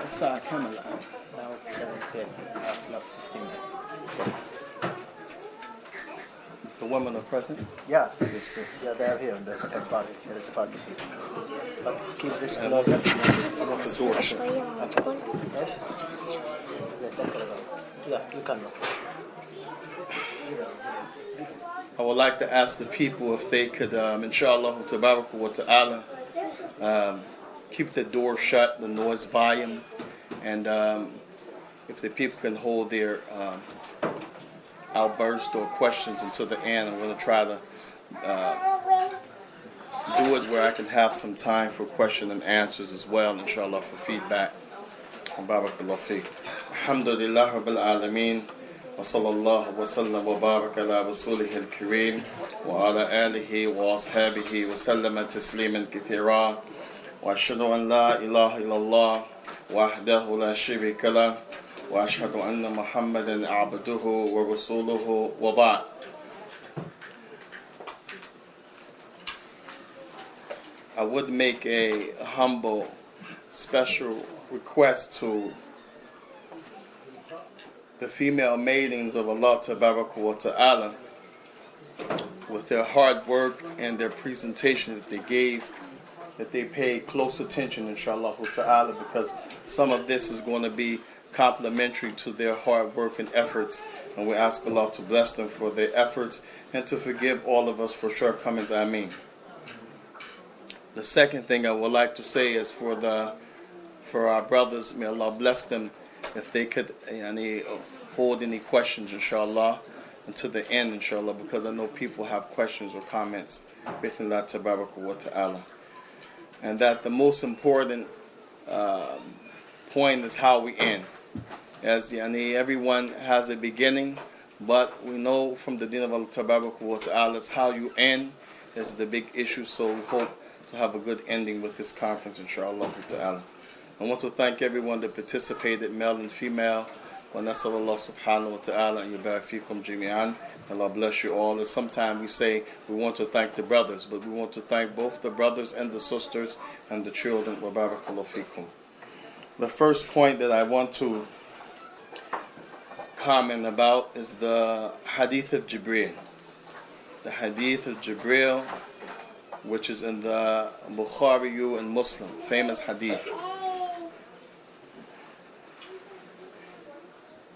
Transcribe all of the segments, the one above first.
الساعة كم الآن؟ Now it's 7:30 after 16 minutes. The women are present? Yeah, they are here. There's a party. There is a party here. But keep this closed. Yes? Yeah, you can look. I would like to ask the people if they could, inshallah, tabarak wa ta'ala, keep the door shut, the noise volume, and if the people can hold their outburst or questions until the end. I'm going to try to do it where I can have some time for question and answers as well, inshallah, for feedback. Barakallahu feek. Alhamdulillah Rabbil Alameen. وصلى الله وسلم وبارك على رسوله الكريم وعلى آله وأصحابه وسلم تسليما كثيرا وأشهد أن لا إله إلا الله وحده لا شريك له وأشهد أن محمدا عبده ورسوله وبعد. I would make a humble special request to the female maidens of Allah Tabaraka wa Ta'ala with their hard work and their presentation that they gave, that they pay close attention, inshallah ta'ala, because some of this is going to be complementary to their hard work and efforts, and we ask Allah to bless them for their efforts and to forgive all of us for shortcomings. Ameen. The second thing I would like to say is for our brothers, may Allah bless them, if they could hold any questions, inshallah, until the end, inshallah, because I know people have questions or comments within Allah Tabaraka wa Ta'ala. And that the most important point is how we end. As everyone has a beginning, but we know from the deen of Allah Tabaraka wa Ta'ala, it's how you end is the big issue, so we hope to have a good ending with this conference, inshallah ta'ala. I want to thank everyone that participated, male and female. وَنَسَلَ اللَّهُ سُبْحَانَهُ وَتَعَالَى أَنْ يُبَارِكَ فِيكُمْ جَمِيعًا. Allah bless you all. And sometimes we say we want to thank the brothers, but we want to thank both the brothers and the sisters and the children. وَبَارَكَ اللَّهُ فِيكُمْ. The first point that I want to comment about is the Hadith of Jibreel. The Hadith of Jibreel, which is in the Bukhari and Muslim, famous Hadith.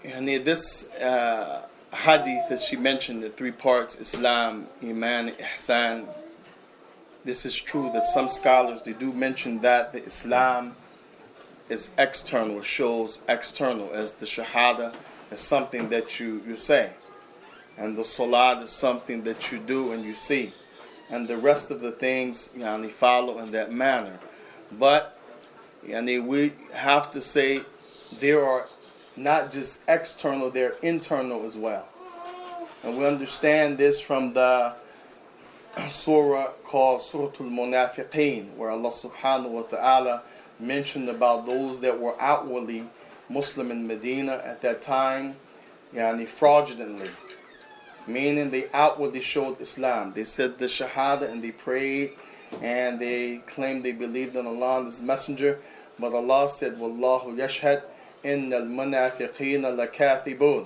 And this hadith that she mentioned, the three parts, Islam, Iman, Ihsan, this is true that some scholars, they do mention that the Islam is external, shows external, as the Shahada is something that you say, and the Salat is something that you do and you see, and the rest of the things follow in that manner. But we have to say there are not just external, they're internal as well. And we understand this from the surah called Suratul Munafiqeen, where Allah subhanahu wa ta'ala mentioned about those that were outwardly Muslim in Medina at that time, fraudulently, meaning they outwardly showed Islam. They said the Shahada and they prayed and they claimed they believed in Allah and His Messenger, but Allah said, Wallahu yashhad innal munafiqina lakathibun,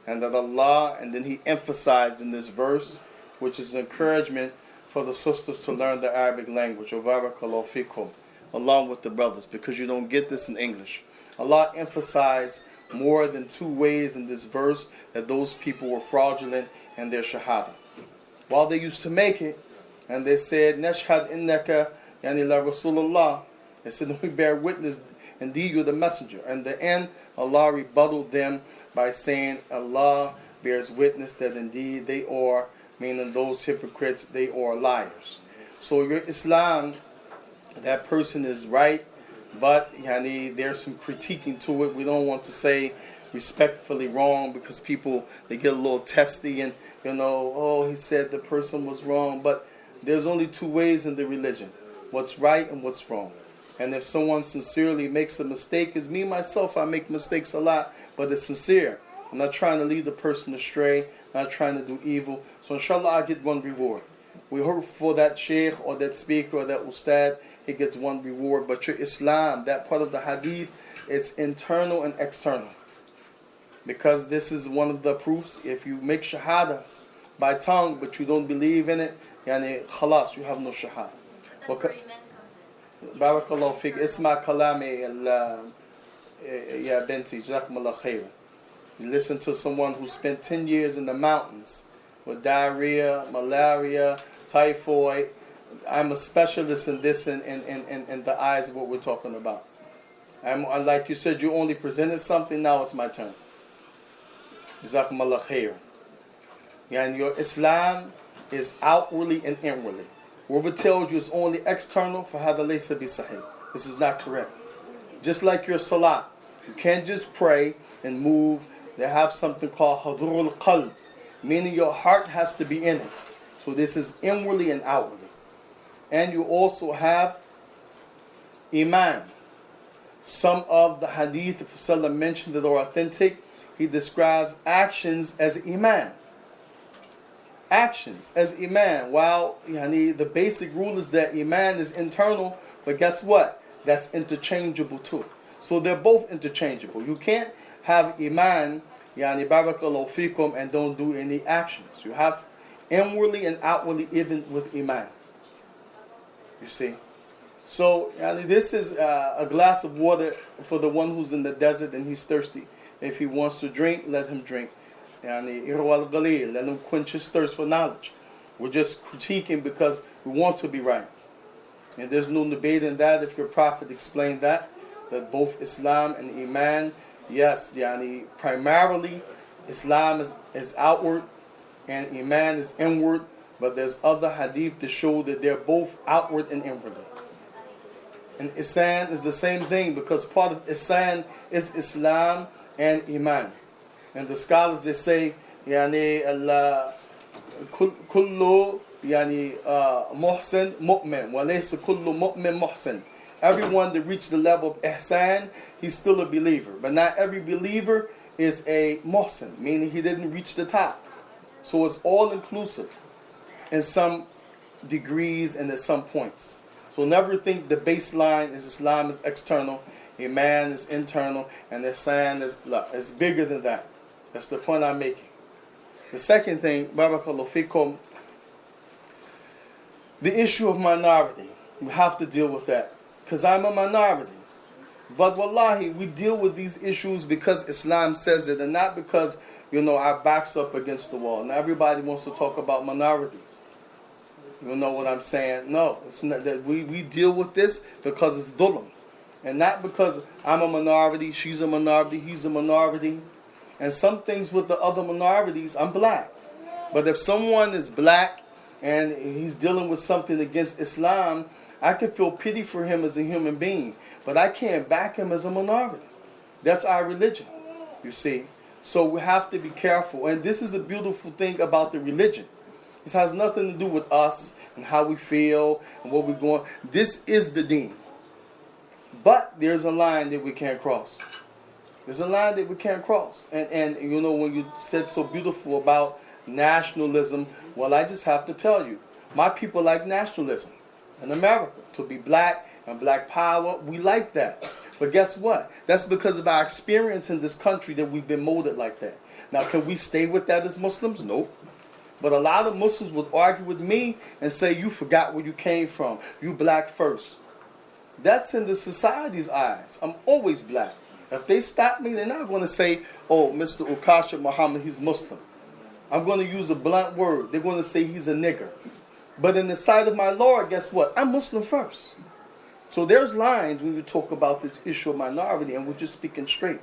and that Allah, and then He emphasized in this verse, which is encouragement for the sisters to learn the Arabic language, barakallahu fikum, along with the brothers, because you don't get this in English. Allah emphasized more than two ways in this verse that those people were fraudulent in their shahada. While they used to make it, and they said, Nashhad innaka la Rasulullah, they said, we bear witness, indeed you're the messenger. And in the end, Allah rebutted them by saying, Allah bears witness that indeed they are, meaning those hypocrites, they are liars. So your Islam, that person is right, but there's some critiquing to it. We don't want to say respectfully wrong, because people, they get a little testy and, he said the person was wrong. But there's only two ways in the religion, what's right and what's wrong. And if someone sincerely makes a mistake, as me myself, I make mistakes a lot, but it's sincere. I'm not trying to lead the person astray, not trying to do evil. So inshallah, I get one reward. We hope for that sheikh or that speaker or that ustad, he gets one reward. But your Islam, that part of the hadith it's internal and external. Because this is one of the proofs. If you make shahada by tongue, but you don't believe in it, yani khalas, you have no shahada. That's where iman comes in. Barakallahu fik. Isma kalami ya binti, jazakumullah khairan. You listen to someone who spent 10 years in the mountains with diarrhea, malaria, typhoid. I'm a specialist in this in the eyes of what we're talking about. Like you said, you only presented something, now it's my turn. Jazakumullah khairan. And your Islam is outwardly and inwardly. Whoever tells you it's only external, فَهَذَا لَيْسَ بِصَحِيح. This is not correct. Just like your salah. You can't just pray and move. They have something called hadurul qalb, meaning your heart has to be in it. So this is inwardly and outwardly. And you also have iman. Some of the hadith the Prophet mentioned that are authentic, he describes actions as iman. Actions as iman. While the basic rule is that iman is internal, but guess what? That's interchangeable too. So they're both interchangeable. You can't have iman, barakallahu fikum, and don't do any actions. You have inwardly and outwardly even with iman. You see? So this is a glass of water for the one who's in the desert and he's thirsty. If he wants to drink, let him drink. Let him quench his thirst for knowledge. We're just critiquing because we want to be right. And there's no debate in that. If your Prophet explained that both Islam and Iman, yes, primarily Islam is outward and Iman is inward, but there's other hadith to show that they're both outward and inwardly. And Ihsan is the same thing, because part of Ihsan is Islam and Iman. And the scholars, they say, kullu muhsin mu'min wa laysa kullu mu'min muhsin. Everyone that reached the level of ihsan, he's still a believer. But not every believer is a muhsin, meaning he didn't reach the top. So it's all inclusive in some degrees and at some points. So never think the baseline is Islam is external, Iman is internal, and ihsan is bigger than that. That's the point I'm making. The second thing, barakallahu fikum, the issue of minority. We have to deal with that. Because I'm a minority. But wallahi, we deal with these issues because Islam says it, and not because, our backs up against the wall. Now everybody wants to talk about minorities. You know what I'm saying? No, it's not that we deal with this because it's dhulm. And not because I'm a minority, she's a minority, he's a minority. And some things with the other minorities, I'm black. But if someone is black and he's dealing with something against Islam, I can feel pity for him as a human being. But I can't back him as a minority. That's our religion, you see. So we have to be careful. And this is a beautiful thing about the religion. This has nothing to do with us and how we feel and what we're going. This is the deen. But there's a line that we can't cross. There's a line that we can't cross. And when you said so beautiful about nationalism, well, I just have to tell you, my people like nationalism in America. To be black and black power, we like that. But guess what? That's because of our experience in this country that we've been molded like that. Now, can we stay with that as Muslims? Nope. But a lot of Muslims would argue with me and say, you forgot where you came from. You black first. That's in the society's eyes. I'm always black. If they stop me, they're not going to say, oh, Mr. Ukasha Muhammad, he's Muslim. I'm going to use a blunt word. They're going to say he's a nigger. But in the sight of my Lord, guess what? I'm Muslim first. So there's lines when you talk about this issue of minority, and we're just speaking straight.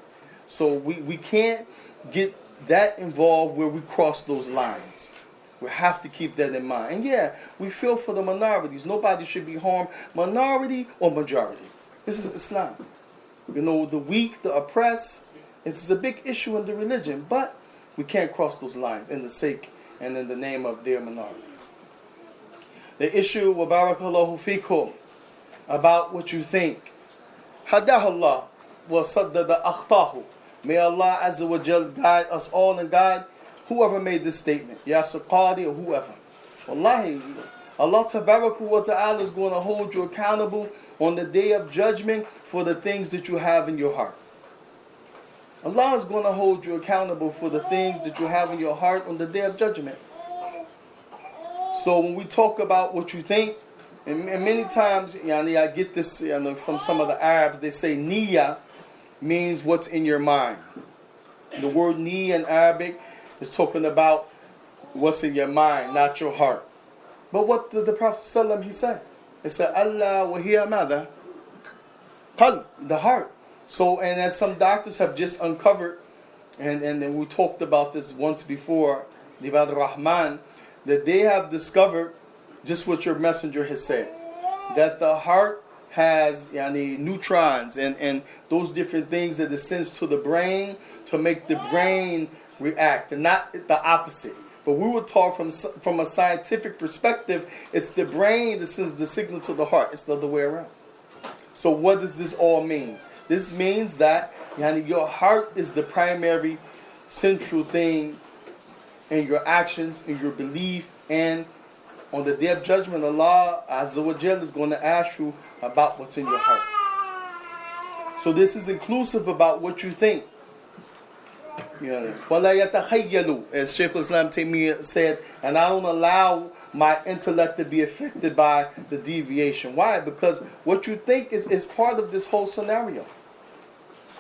So we can't get that involved where we cross those lines. We have to keep that in mind. And yeah, we feel for the minorities. Nobody should be harmed, minority or majority. This is Islam. The weak, the oppressed, it's a big issue in the religion, but we can't cross those lines in the sake and in the name of their minorities. The issue, wa barakallahu fikum, about what you think. Hadahallah wa saddada akhtahu. May Allah Azza wa Jal guide us all and guide whoever made this statement. Ya Saqadi or whoever. Wallahi, Allah Tabaraka wa Ta'ala is going to hold you accountable on the day of judgment for the things that you have in your heart. Allah is going to hold you accountable for the things that you have in your heart on the day of judgment. So when we talk about what you think, and many times, I get this from some of the Arabs, they say niyyah means what's in your mind. The word niyyah in Arabic is talking about what's in your mind, not your heart. But what did the Prophet ﷺ, he said? He said, Allah wa hiya mada? Qalb, the heart. So, and as some doctors have just uncovered, and we talked about this once before, Ibad Rahman, that they have discovered just what your messenger has said, that the heart has neutrons and those different things that it sends to the brain to make the brain react, and not the opposite. But we were taught from a scientific perspective, it's the brain that sends the signal to the heart. It's the other way around. So what does this all mean? This means that your heart is the primary central thing in your actions, in your belief, and on the day of judgment, Allah Azza wa Jal is going to ask you about what's in your heart. So this is inclusive about what you think. وَلَا يَتَخَيَّلُوا, as Shaykh al-Islam Taymiyyah said, and I don't allow my intellect to be affected by the deviation. Why? Because what you think is part of this whole scenario.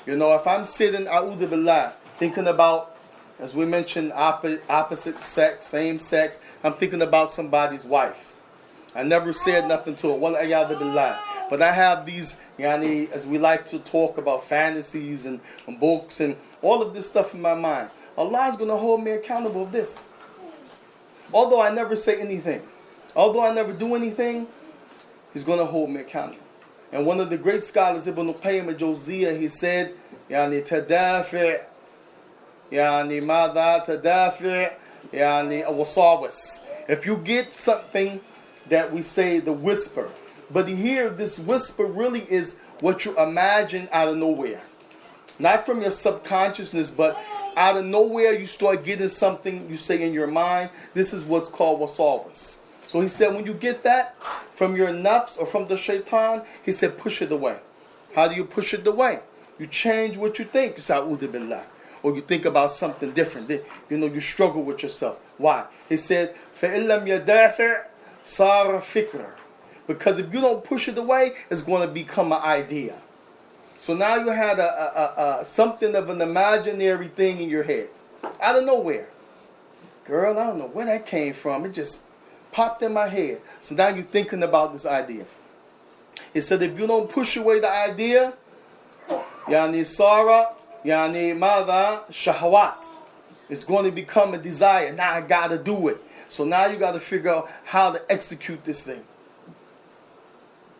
If I'm sitting, a'udhu billah, thinking about, as we mentioned, opposite sex, same sex, I'm thinking about somebody's wife. I never said nothing to her, wal-a'yadhu billah. But I have these, as we like to talk about fantasies and books and all of this stuff in my mind. Allah is going to hold me accountable of this. Although I never say anything, although I never do anything, He's going to hold me accountable. And one of the great scholars, Ibn Qayyim al-Jawziyah, he said, tadafi', madha tadafi', wasawis. If you get something that we say the whisper, but here this whisper really is what you imagine out of nowhere. Not from your subconsciousness, but out of nowhere you start getting something you say in your mind. This is what's called wasawis. So he said when you get that from your nafs or from the shaitan, he said push it away. How do you push it away? You change what you think. You say a'udhu billah. Or you think about something different. You struggle with yourself. Why? He said فَإِلَّمْ يَدَافِعْ صَارَ فِكْرًا. Because if you don't push it away, it's going to become an idea. So now you had a something of an imaginary thing in your head. Out of nowhere. Girl, I don't know where that came from. It just popped in my head. So now you're thinking about this idea. He said if you don't push away the idea, Sara, Mada, Shahawat. It's going to become a desire. Now I got to do it. So now you got to figure out how to execute this thing.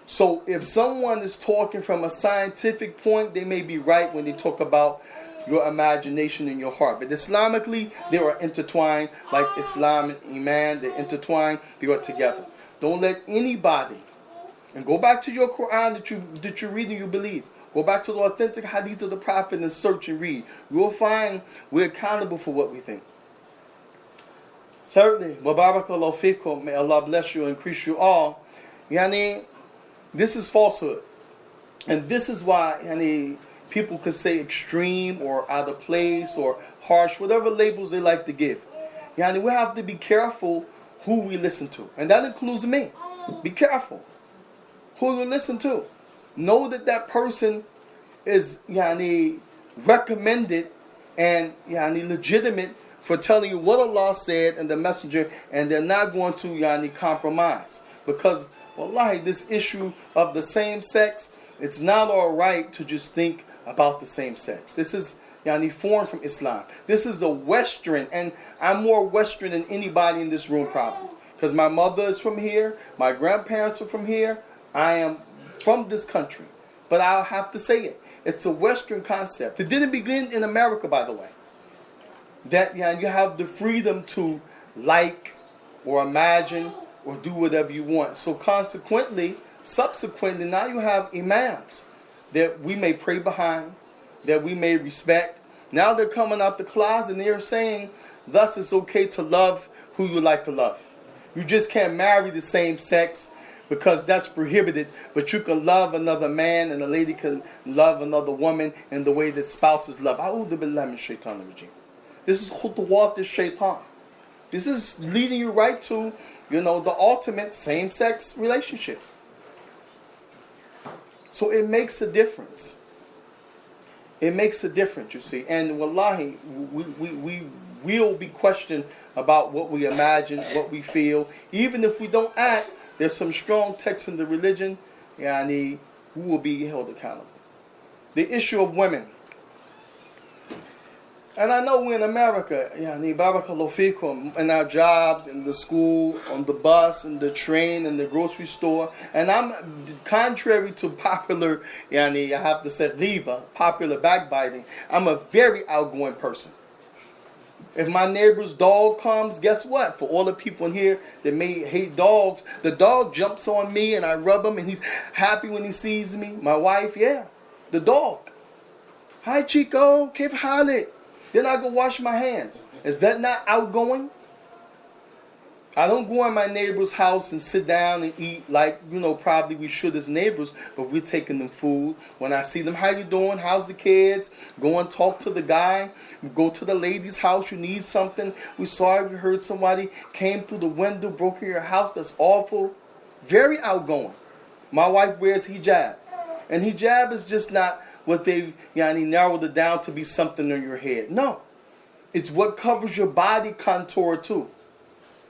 So if someone is talking from a scientific point, they may be right when they talk about your imagination and your heart. But Islamically, they are intertwined, like Islam and Iman, they're intertwined, they are together. Don't let anybody, and go back to your Quran that you read and you believe. Go back to the authentic hadith of the Prophet and search and read. You will find we're accountable for what we think. Thirdly, wa barakallahu fikum, may Allah bless you and increase you all. This is falsehood. And this is why people can say extreme or out of place or harsh, whatever labels they like to give. We have to be careful who we listen to. And that includes me. Be careful who you listen to. Know that person is recommended and legitimate for telling you what Allah said and the messenger, and they're not going to compromise. Because wallahi, this issue of the same sex, it's not all right to just think about the same sex. This is foreign from Islam. This is a Western, and I'm more Western than anybody in this room probably. Because my mother is from here, my grandparents are from here, I am from this country. But I'll have to say it. It's a Western concept. It didn't begin in America, by the way. That you have the freedom to like or imagine or do whatever you want. So subsequently, now you have imams that we may pray behind, that we may respect. Now they're coming out the closet and they're saying, thus it's okay to love who you like to love. You just can't marry the same sex because that's prohibited. But you can love another man and a lady can love another woman in the way that spouses love. A'udhu billahi min shaitanir rajim. This is khutuwat shaitan. This is leading you right to, the ultimate same-sex relationship. So it makes a difference. It makes a difference, you see. And wallahi, we will be questioned about what we imagine, what we feel. Even if we don't act, there's some strong texts in the religion, who will be held accountable. The issue of women. And I know we're in America, barakallahu fikum, in our jobs, in the school, on the bus, in the train, in the grocery store. And I'm, contrary to popular, I have to say, ghiba, popular backbiting, I'm a very outgoing person. If my neighbor's dog comes, guess what? For all the people in here that may hate dogs, the dog jumps on me and I rub him and he's happy when he sees me. My wife, the dog. Hi Chico, kif halik? Then I go wash my hands. Is that not outgoing? I don't go in my neighbor's house and sit down and eat like, probably we should as neighbors, but we're taking them food. When I see them, how you doing? How's the kids? Go and talk to the guy. Go to the lady's house. You need something. We heard somebody came through the window, broke in your house. That's awful. Very outgoing. My wife wears hijab. And hijab is just not what they narrowed it down to be something on your head. No. It's what covers your body contour too.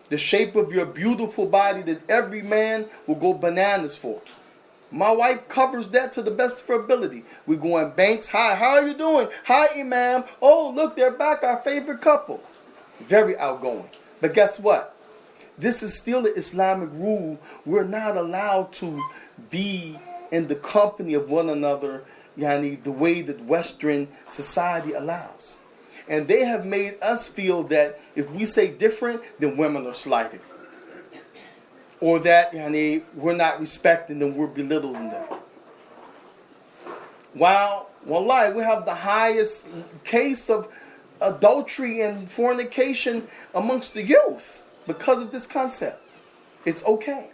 The shape of your beautiful body that every man will go bananas for. My wife covers that to the best of her ability. We go in banks. Hi, how are you doing? Hi, Imam. Oh, look, they're back, our favorite couple. Very outgoing. But guess what? This is still the Islamic rule. We're not allowed to be in the company of one another, the way that Western society allows. And they have made us feel that if we say different, then women are slighted. Or that we're not respecting them, we're belittling them. While, wallahi, we have the highest case of adultery and fornication amongst the youth because of this concept. It's okay.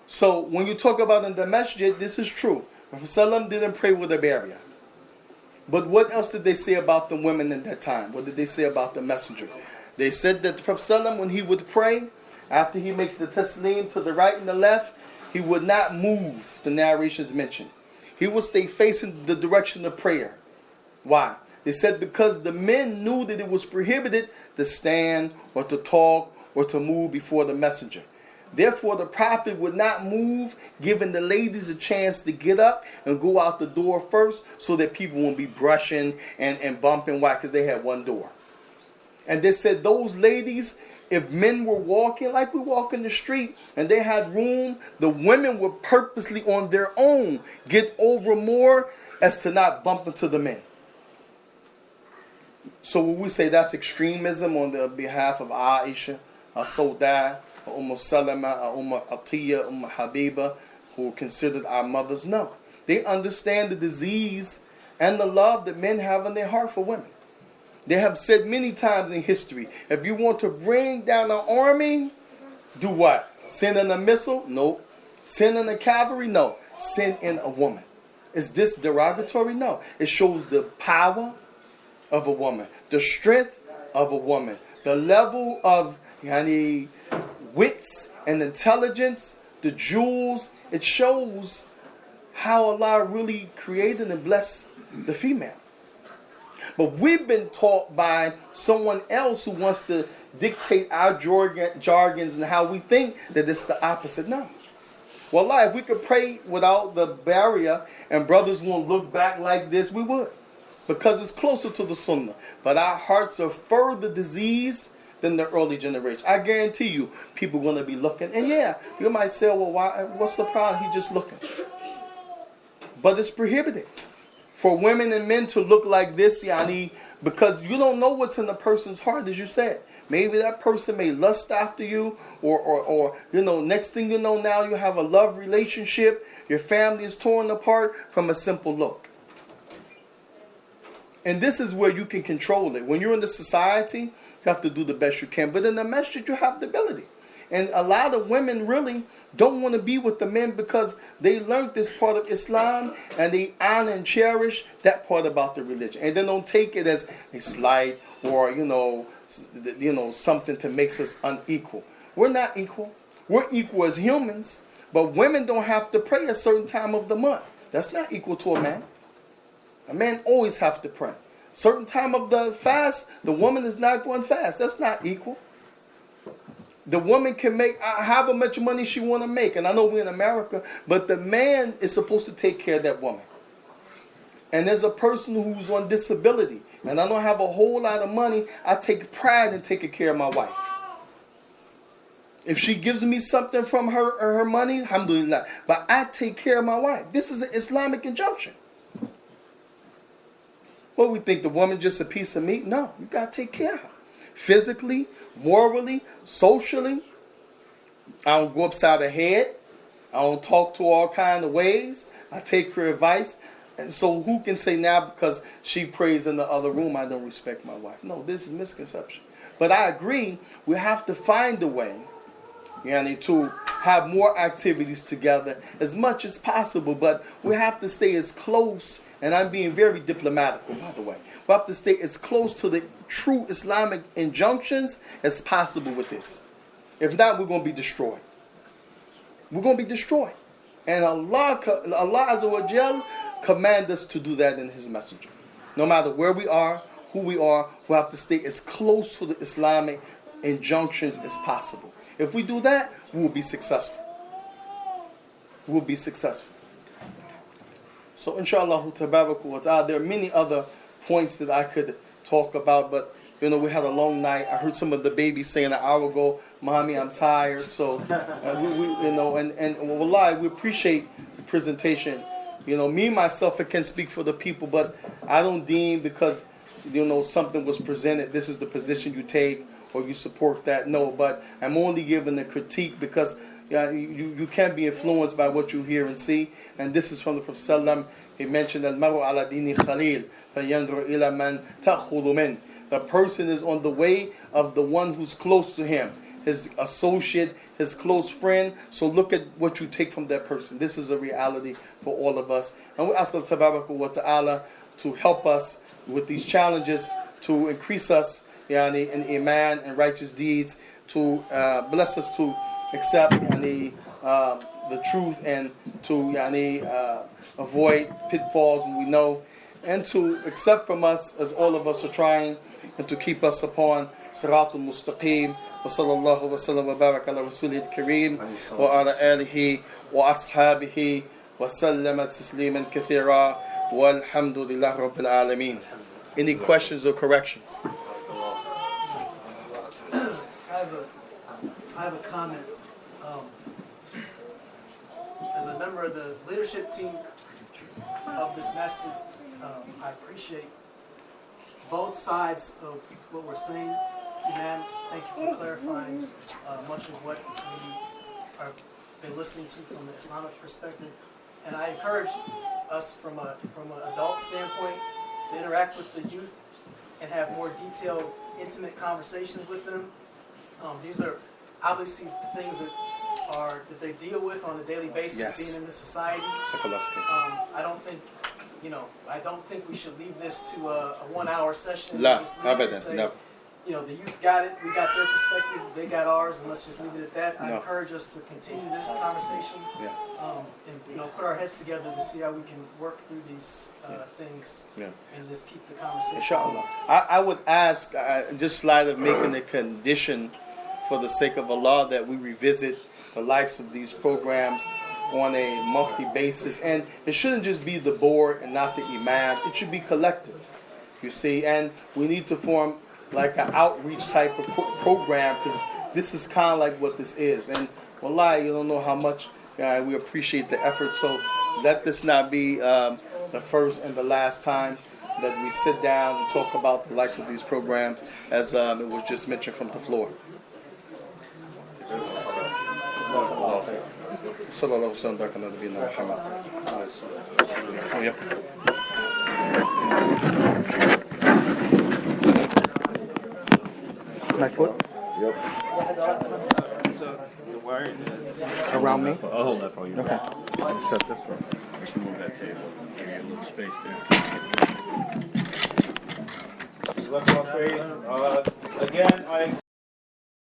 So when you talk about in the masjid, this is true. Prophet didn't pray with a barrier. But what else did they say about the women in that time? What did they say about the messenger? They said that the Prophet, when he would pray, after he makes the taslim to the right and the left, he would not move, the narrations mention. He would stay facing the direction of prayer. Why? They said because the men knew that it was prohibited to stand or to talk or to move before the messenger. Therefore, the prophet would not move, giving the ladies a chance to get up and go out the door first so that people won't be brushing and bumping. Why? Because they had one door. And they said those ladies, if men were walking like we walk in the street and they had room, the women would purposely on their own get over more as to not bump into the men. So when we say that's extremism on the behalf of Aisha, Sauda, Salama, Atiyah, Habiba, who are considered our mothers, no. They understand the disease and the love that men have in their heart for women. They have said many times in history, if you want to bring down an army, do what? Send in a missile? No. Send in a cavalry? No. Send in a woman. Is this derogatory? No. It shows the power of a woman, the strength of a woman, the level of wits and intelligence, the jewels. It shows how Allah really created and blessed the female. But we've been taught by someone else who wants to dictate our jargons and how we think that it's the opposite. No. Wallah, if we could pray without the barrier and brothers won't look back like this, we would. Because it's closer to the sunnah. But our hearts are further diseased than the early generation. I guarantee you, people are going to be looking. And yeah, you might say, well, why? What's the problem? He's just looking. But it's prohibited for women and men to look like this, because you don't know what's in a person's heart, as you said. Maybe that person may lust after you, or next thing you know, now you have a love relationship. Your family is torn apart from a simple look. And this is where you can control it. When you're in the society You have to do the best you can. But in the masjid, you have the ability. And a lot of women really don't want to be with the men because they learned this part of Islam and they honor and cherish that part about the religion. And they don't take it as a slight or, something to make us unequal. We're not equal. We're equal as humans. But women don't have to pray a certain time of the month. That's not equal to a man. A man always have to pray. Certain time of the fast, the woman is not going fast. That's not equal. The woman can make however much money she want to make. And I know we're in America, but the man is supposed to take care of that woman. And there's a person who's on disability, and I don't have a whole lot of money. I take pride in taking care of my wife. If she gives me something from her money, alhamdulillah. But I take care of my wife. This is an Islamic injunction. Well, we think the woman just a piece of meat? No, you got to take care of her. Physically, morally, socially. I don't go upside her head. I don't talk to her all kind of ways. I take her advice. And so who can say now because she prays in the other room, I don't respect my wife? No, this is misconception. But I agree, we have to find a way to have more activities together as much as possible. But we have to stay as close, and I'm being very diplomatical, by the way. We have to stay as close to the true Islamic injunctions as possible with this. If not, we're going to be destroyed. We're going to be destroyed. And Allah Azza wa Jal command us to do that in His Messenger. No matter where we are, who we are, we have to stay as close to the Islamic injunctions as possible. If we do that, we will be successful. We will be successful. So inshallah tabarak wa ta'ala, there are many other points that I could talk about, but we had a long night. I heard some of the babies saying an hour ago, Mommy, I'm tired. So and wallahi, we appreciate the presentation. Me myself, I can speak for the people, but I don't deem because something was presented, this is the position you take or you support that. No, but I'm only giving a critique because you can't be influenced by what you hear and see. And this is from the Prophet ﷺ. He mentioned al-maru ala dini khalil fayanzur ila man ta'khudhu min. The person is on the way of the one who's close to him, his associate, his close friend. So look at what you take from that person. This is a reality for all of us. And we ask Allah tabaraka wa ta'ala to help us with these challenges, to increase us in iman and righteous deeds, to bless us to accept the truth and to avoid pitfalls when we know, and to accept from us as all of us are trying, and to keep us upon Siratul Mustaqim. وصلى الله وسلم وبارك على رسوله الكريم وعلى آله وأصحابه وسلم تسليما كثيرا والحمد لله رب العالمين. Any questions or corrections? I have a comment. As a member of the leadership team of this masjid, I appreciate both sides of what we're saying. Imam, thank you for clarifying much of what we have been listening to from the Islamic perspective. And I encourage us from an adult standpoint to interact with the youth and have more detailed, intimate conversations with them. These are obviously things that they deal with on a daily basis, yes, being in this society. I don't think we should leave this to a 1 hour session. No. The youth got it, we got their perspective, they got ours, and let's just leave it at that. I encourage us to continue this conversation, and put our heads together to see how we can work through these things, and just keep the conversation. Inshallah. I would ask, just slide of making a condition for the sake of Allah that we revisit the likes of these programs on a monthly basis, and it shouldn't just be the board and not the imam. It should be collective, you see, and we need to form like an outreach type of program, because this is kind of like what this is. And wallahi, you don't know how much we appreciate the effort. So let this not be the first and the last time that we sit down and talk about the likes of these programs, as it was just mentioned from the floor. Sallallahu alaihi wasallam. foot So the wire is around me. I'll hold that for you. Okay. Shut this one. We can move that table. Give you a little space there. Again, I